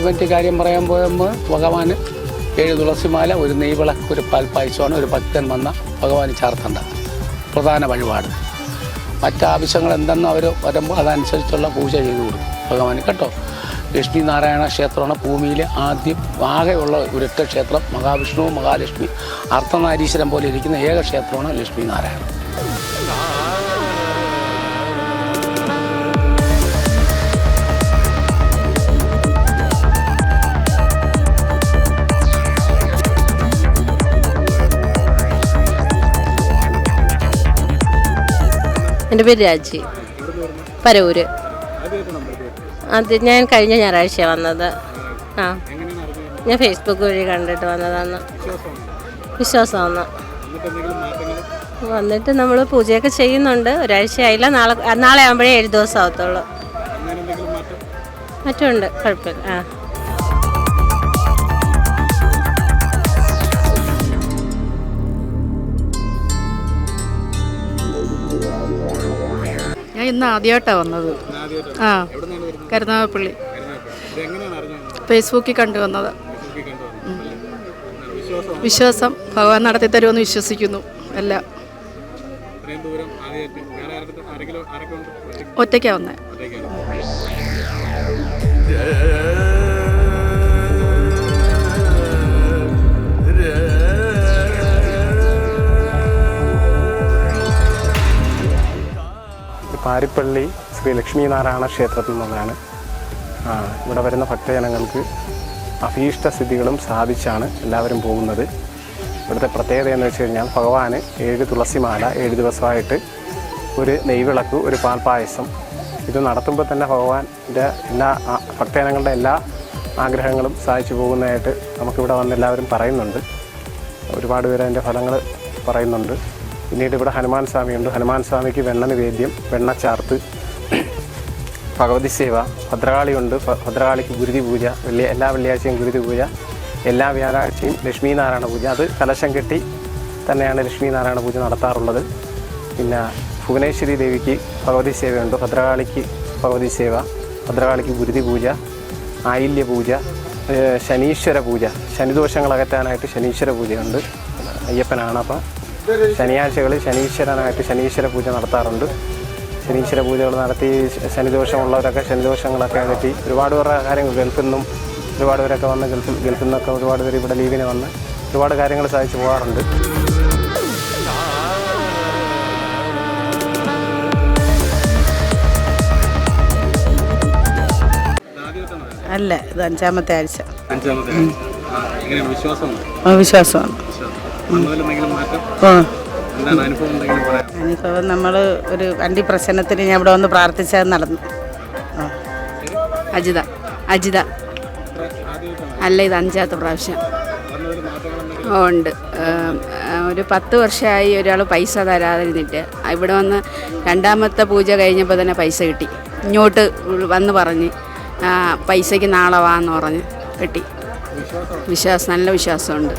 മറ്റു കാര്യം പറയാൻ പോയപ്പോൾ ഭഗവാന് 7 തുളസിമാല, ഒരു നെയ്വിളക്ക്, ഒരു പാൽപ്പായസമാണ് ഒരു ഭക്തൻ വന്ന ഭഗവാന് ചാർത്തേണ്ട പ്രധാന വഴിപാട്. മറ്റാവശ്യങ്ങൾ എന്തെന്നും അവർ വരുമ്പോൾ അതനുസരിച്ചുള്ള പൂജ ചെയ്തു കൊടുക്കും ഭഗവാന് കേട്ടോ. ലക്ഷ്മി നാരായണ ക്ഷേത്രമാണ് ഭൂമിയിൽ ആകെയുള്ള ഒരൊറ്റ ക്ഷേത്രം. മഹാവിഷ്ണുവും മഹാലക്ഷ്മി അർദ്ധനാരീശ്വരം പോലെ ഇരിക്കുന്ന ഏക ക്ഷേത്രമാണ് ലക്ഷ്മി നാരായണ. എൻ്റെ പേര് രാജി, പരവൂര്. അത് ഞാൻ കഴിഞ്ഞ ഞായറാഴ്ച വന്നത്. ഞാൻ ഫേസ്ബുക്ക് വഴി കണ്ടിട്ട് വന്നതാണ്. വിശ്വാസമാണ്. വന്നിട്ട് നമ്മൾ പൂജയൊക്കെ ചെയ്യുന്നുണ്ട്. ഒരാഴ്ചയായില്ല. നാളെ ആകുമ്പോഴേ 7 ദിവസം ആവത്തുള്ളൂ. മറ്റുണ്ട്, കുഴപ്പമില്ല. ഞാൻ ഇന്ന് ആദ്യമായിട്ടാണ് വന്നത്. കരുനാഗപ്പള്ളി. ഫേസ്ബുക്കിൽ കണ്ടു വന്നത്. വിശ്വാസം ഭഗവാൻ നടത്തി തരുമെന്ന് വിശ്വസിക്കുന്നു. എല്ലാം ഒറ്റയ്ക്കാണ് വന്നത്. പാരിപ്പള്ളി ശ്രീ ലക്ഷ്മീനാരായണ ക്ഷേത്രത്തിൽ നിന്നാണ്. ഇവിടെ വരുന്ന ഭക്തജനങ്ങൾക്ക് അഭീഷ്ട സിദ്ധികളും സാധിച്ചാണ് എല്ലാവരും പോകുന്നത്. ഇവിടുത്തെ പ്രത്യേകത എന്ന് വെച്ച് കഴിഞ്ഞാൽ ഭഗവാന് 7 തുളസിമാല, 7 ദിവസമായിട്ട് ഒരു നെയ്വിളക്ക്, ഒരു പാൽപ്പായസം. ഇത് നടത്തുമ്പോൾ തന്നെ ഭഗവാന്റെ എല്ലാ ഭക്തജനങ്ങളുടെ എല്ലാ ആഗ്രഹങ്ങളും സാധിച്ചു പോകുന്നതായിട്ട് നമുക്കിവിടെ വന്ന് എല്ലാവരും പറയുന്നുണ്ട്. ഒരുപാട് പേര് അതിൻ്റെ ഫലങ്ങൾ പറയുന്നുണ്ട്. പിന്നീട് ഇവിടെ ഹനുമാൻ സ്വാമിയുണ്ട്. ഹനുമാൻ സ്വാമിക്ക് വെണ്ണ നിവേദ്യം, വെണ്ണച്ചാർത്ത്, ഭഗവതി സേവ, ഭദ്രകാളിയുണ്ട്. ഭദ്രകാളിക്ക് ഗുരുതി പൂജ, എല്ലാ വെള്ളിയാഴ്ചയും ഗുരുതി പൂജ, എല്ലാ വ്യാഴാഴ്ചയും ലക്ഷ്മീനാരായണ പൂജ. അത് കലശം കെട്ടി തന്നെയാണ് ലക്ഷ്മീനാരായണ പൂജ നടത്താറുള്ളത്. പിന്നെ ഭുവനേശ്വരി ദേവിക്ക് ഭഗവതി സേവയുണ്ട്. ഭദ്രകാളിക്ക് ഭഗവതി സേവ, ഭദ്രകാളിക്ക് ഗുരുതി പൂജ, ആയില്യ പൂജ, ശനീശ്വര പൂജ. ശനിദോഷങ്ങൾ അകറ്റാനായിട്ട് ശനീശ്വര പൂജയുണ്ട്. അയ്യപ്പനാണ്. അപ്പം ശനിയാഴ്ചകളിൽ ശനീശ്വരനായിട്ട് ശനീശ്വര പൂജ നടത്താറുണ്ട്. ശനീശ്വര പൂജകൾ നടത്തി ശനിദോഷമുള്ളവരൊക്കെ ശനിദോഷങ്ങളൊക്കെ അകറ്റി ഒരുപാട് പേരുടെ കാര്യങ്ങൾ ഗൾഫിൽ നിന്നും ഒരുപാട് പേരൊക്കെ വന്ന് ഗൾഫിൽ നിന്നൊക്കെ ഒരുപാട് പേര് ഇവിടെ ലീവിന് വന്ന് ഒരുപാട് കാര്യങ്ങൾ സാധിച്ചു പോകാറുണ്ട്. അല്ല, ഇത് 5ാമത്തെ ആഴ്ച. വിശ്വാസമാണ്. അനുഭവം നമ്മൾ ഒരു വണ്ടി പ്രശ്നത്തിന് ഞാൻ ഇവിടെ വന്ന് പ്രാർത്ഥിച്ചത് നടന്നു. അജിത അല്ല, ഇത് 5ാമത്തെ പ്രാവശ്യം ഉണ്ട്. ഒരു 10 വർഷമായി ഒരാൾ പൈസ തരാതിരുന്നിട്ട് ഇവിടെ വന്ന് 2ാമത്തെ പൂജ കഴിഞ്ഞപ്പോൾ തന്നെ പൈസ കിട്ടി. ഇങ്ങോട്ട് വന്ന് പറഞ്ഞ് പൈസയ്ക്ക് നാളെ വാന്ന് പറഞ്ഞ് കിട്ടി. നല്ല വിശ്വാസമുണ്ട്.